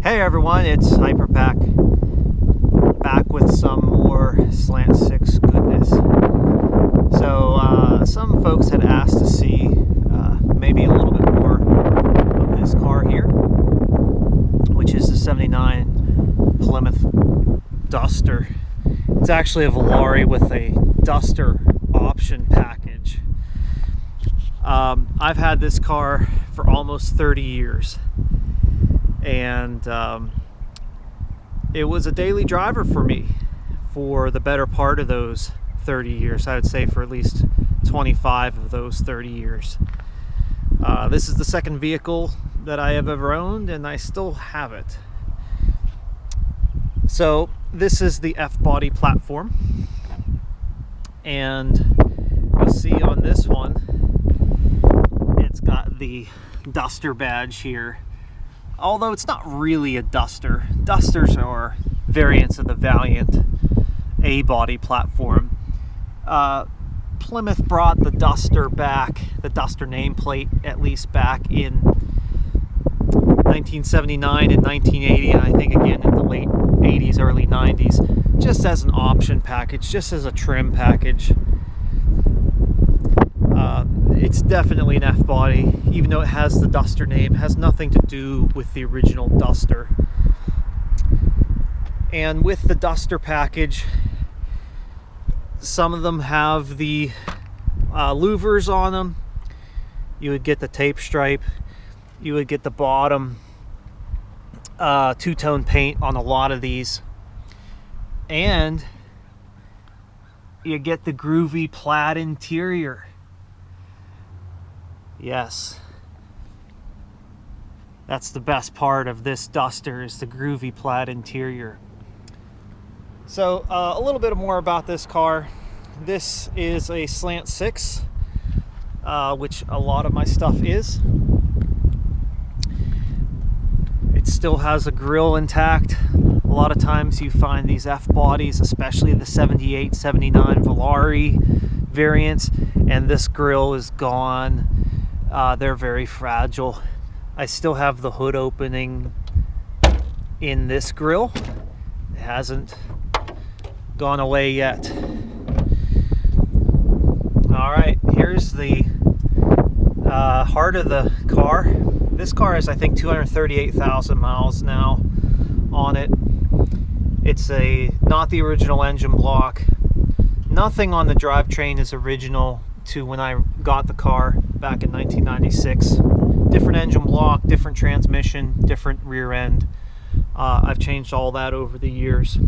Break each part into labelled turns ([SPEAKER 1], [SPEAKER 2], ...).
[SPEAKER 1] Hey everyone, it's Hyperpack back with some more Slant 6 goodness. So some folks had asked to see maybe a little bit more of this car here, which is the 79 Plymouth Duster. It's actually a Volare with a Duster option package. I've had this car for almost 30 years. And it was a daily driver for me for the better part of those 30 years. I would say for at least 25 of those 30 years. This is the second vehicle that I have ever owned, and I still have it. So this is the F body platform, and you'll see on this one it's got the Duster badge here. Although it's not really a Duster. Dusters are variants of the Valiant A-body platform. Plymouth brought the Duster back, the Duster nameplate at least, back in 1979 and 1980, and I think again in the late 80s, early 90s, just as an option package, just as a trim package. It's definitely an F-body, even though it has the Duster name. It has nothing to do with the original Duster. And with the Duster package, some of them have the louvers on them. You would get the tape stripe. You would get the bottom two-tone paint on a lot of these. And you get the groovy plaid interior. Yes, that's the best part of this Duster, is the groovy plaid interior. So a little bit more about this car. This is a Slant 6, which a lot of my stuff is. It still has a grille intact. A lot of times you find these F bodies, especially the 78, 79 Volare variants, and this grille is gone. They're very fragile. I still have the hood opening in this grille. It hasn't gone away yet. Alright, here's the heart of the car. This car has, I think, 238,000 miles now on it. It's not the original engine block. Nothing on the drivetrain is original to when I got the car back in 1996. Different engine block, different transmission, different rear end. I've changed all that over the years.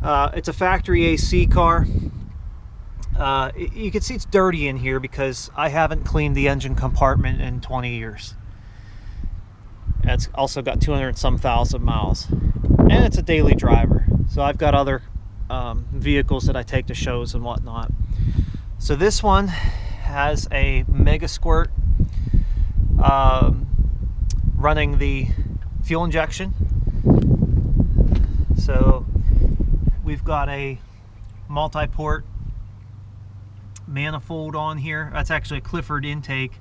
[SPEAKER 1] It's a factory AC car. You can see it's dirty in here because I haven't cleaned the engine compartment in 20 years. It's also got 200-some thousand miles. And it's a daily driver. So I've got other vehicles that I take to shows and whatnot. So this one has a Megasquirt running the fuel injection. So we've got a multi-port manifold on here. That's actually a Clifford intake,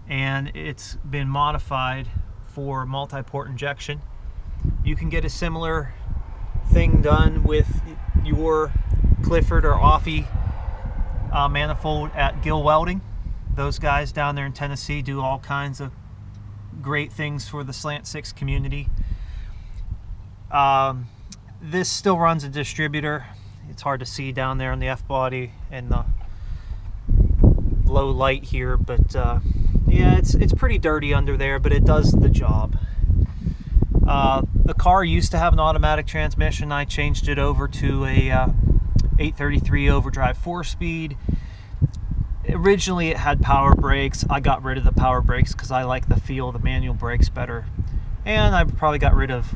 [SPEAKER 1] and it's been modified for multi-port injection. You can get a similar thing done with your Clifford or EFI manifold at GillWelding. Those guys down there in Tennessee do all kinds of great things for the Slant 6 community. This still runs a distributor. It's hard to see down there on the F body and the low light here, but yeah, it's pretty dirty under there, but it does the job. The car used to have an automatic transmission. I changed it over to a 833 Overdrive 4-speed. Originally it had power brakes. I got rid of the power brakes because I like the feel of the manual brakes better. And I probably got rid of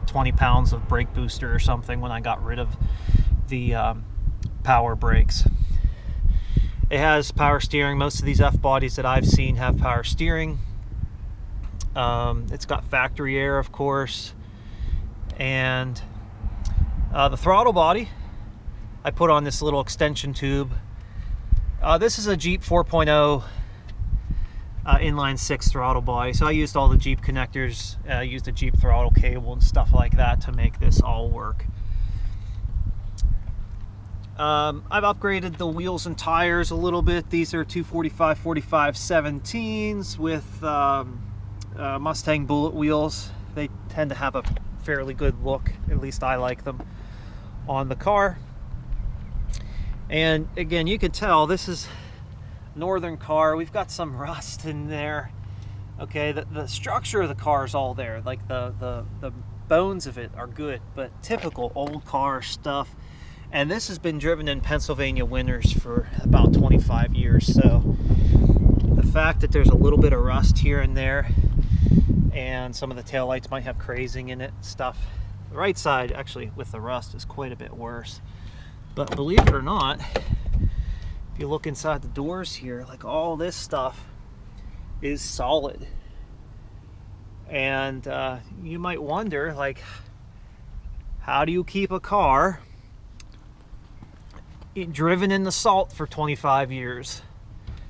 [SPEAKER 1] 20 pounds of brake booster or something when I got rid of the power brakes. It has power steering. Most of these F bodies that I've seen have power steering. It's got factory air, of course. And the throttle body I put on this little extension tube. This is a Jeep 4.0 inline 6 throttle body. So I used all the Jeep connectors, used a Jeep throttle cable and stuff like that to make this all work. I've upgraded the wheels and tires a little bit. These are 245 45 17s with Mustang bullet wheels. They tend to have a fairly good look, at least I like them on the car. And again, you can tell this is northern car. We've got some rust in there. Okay, the structure of the car is all there, like the bones of it are good, but typical old car stuff. And this has been driven in Pennsylvania winters for about 25 years, so the fact that there's a little bit of rust here and there, and some of the taillights might have crazing in it, stuff. The right side, actually, with the rust, is quite a bit worse. But believe it or not, if you look inside the doors here, like all this stuff is solid. And you might wonder, like, how do you keep a car driven in the salt for 25 years?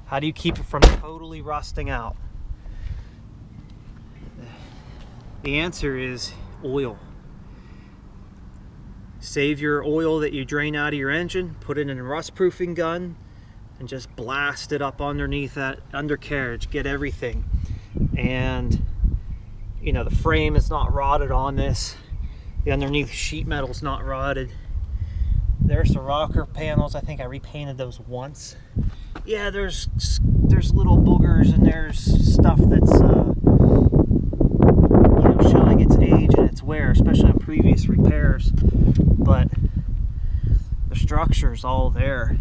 [SPEAKER 1] How do you keep it from totally rusting out? The answer is oil. Save your oil that you drain out of your engine, put it in a rust proofing gun, and just blast it up underneath that undercarriage. Get everything. And you know, the frame is not rotted on this. The underneath sheet metal is not rotted. There's the rocker panels. I think I repainted those once. Yeah, there's little boogers, and there's stuff that's you know, showing its age and its wear, especially on previous repairs. But the structure's all there,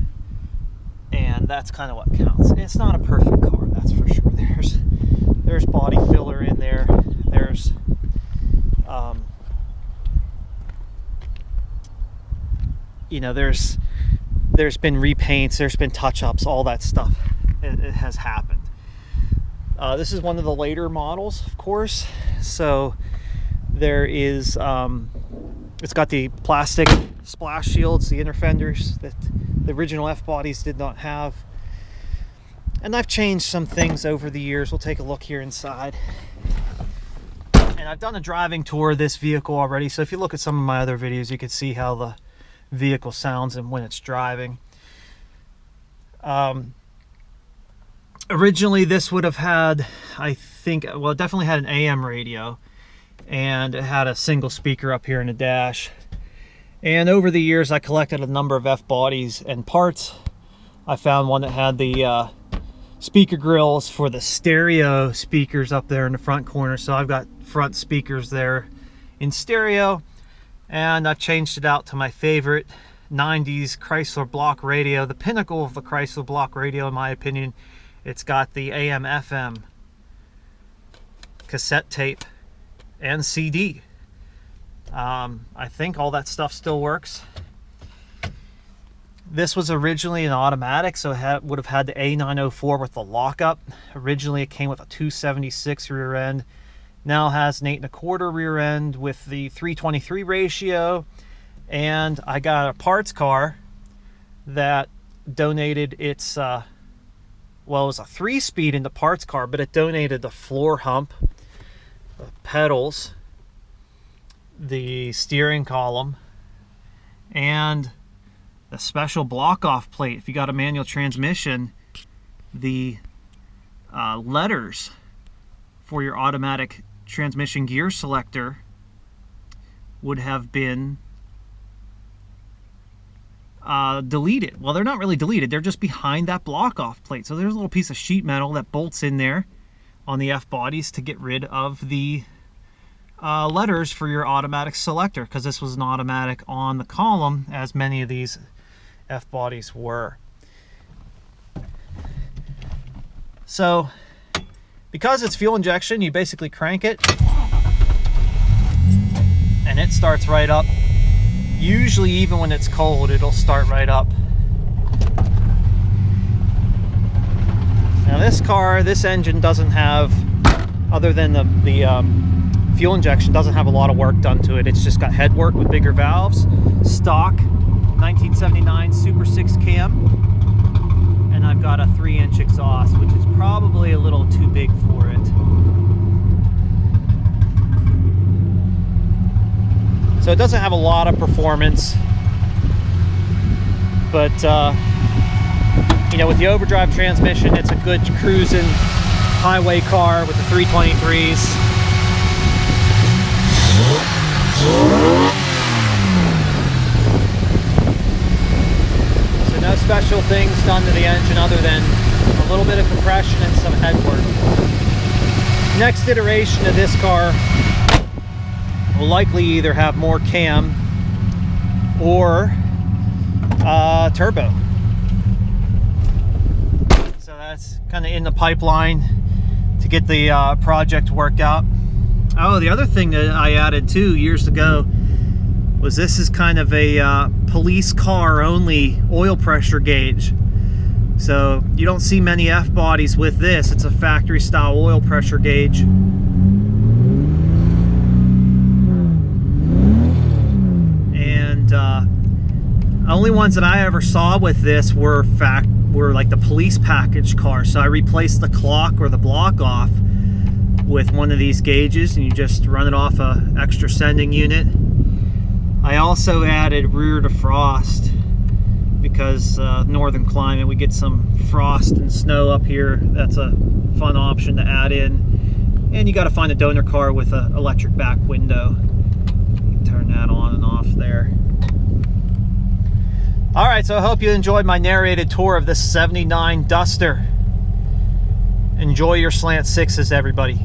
[SPEAKER 1] and that's kind of what counts. It's not a perfect car, that's for sure. There's body filler in there. There's you know, there's been repaints, there's been touch-ups, all that stuff. It has happened. This is one of the later models, of course. So there is, it's got the plastic splash shields, the inner fenders that the original F bodies did not have. And I've changed some things over the years. We'll take a look here inside. And I've done a driving tour of this vehicle already. So if you look at some of my other videos, you can see how the vehicle sounds and when it's driving. Originally this would have had, I think, well, it definitely had an AM radio, and it had a single speaker up here in the dash. And over the years I collected a number of F bodies and parts. I found one that had the speaker grills for the stereo speakers up there in the front corner, so I've got front speakers there in stereo. And I've changed it out to my favorite 90s Chrysler block radio, the pinnacle of the Chrysler block radio in my opinion. It's got the AM FM, cassette tape, and CD. I think all that stuff still works. This was originally an automatic, so it would have had the A904 with the lockup. Originally it came with a 276 rear end. Now has an 8 1/4 rear end with the 3:23 ratio. And I got a parts car that donated its, well, it was a 3-speed in the parts car, but it donated the floor hump, the pedals, the steering column, and the special block-off plate. If you got a manual transmission, the letters for your automatic transmission gear selector would have been deleted. Well, they're not really deleted, they're just behind that block-off plate. So there's a little piece of sheet metal that bolts in there on the F bodies to get rid of the letters for your automatic selector, because this was an automatic on the column, as many of these F bodies were. So because it's fuel injection, you basically crank it and it starts right up. Usually even when it's cold, it'll start right up. Now this car, this engine doesn't have, other than the fuel injection, doesn't have a lot of work done to it. It's just got head work with bigger valves, stock 1979 Super 6 cam, and I've got a 3-inch exhaust, which is probably a little too big for it. So it doesn't have a lot of performance, but you know, with the overdrive transmission, it's a good cruising highway car with the 323s. So no special things done to the engine other than a little bit of compression and some head work. Next iteration of this car will likely either have more cam or turbo. So that's kind of in the pipeline to get the project worked out. Oh, the other thing that I added too years ago was this is kind of a police car only oil pressure gauge. So you don't see many F bodies with this. It's a factory style oil pressure gauge. And only ones that I ever saw with this were like the police package car. So I replaced the clock or the block off with one of these gauges, and you just run it off a extra sending unit. I also added rear defrost because northern climate, we get some frost and snow up here. That's a fun option to add in. And you got to find a donor car with an electric back window. You can turn that on and off there. All right, so I hope you enjoyed my narrated tour of this '79 Duster. Enjoy your Slant 6s, everybody.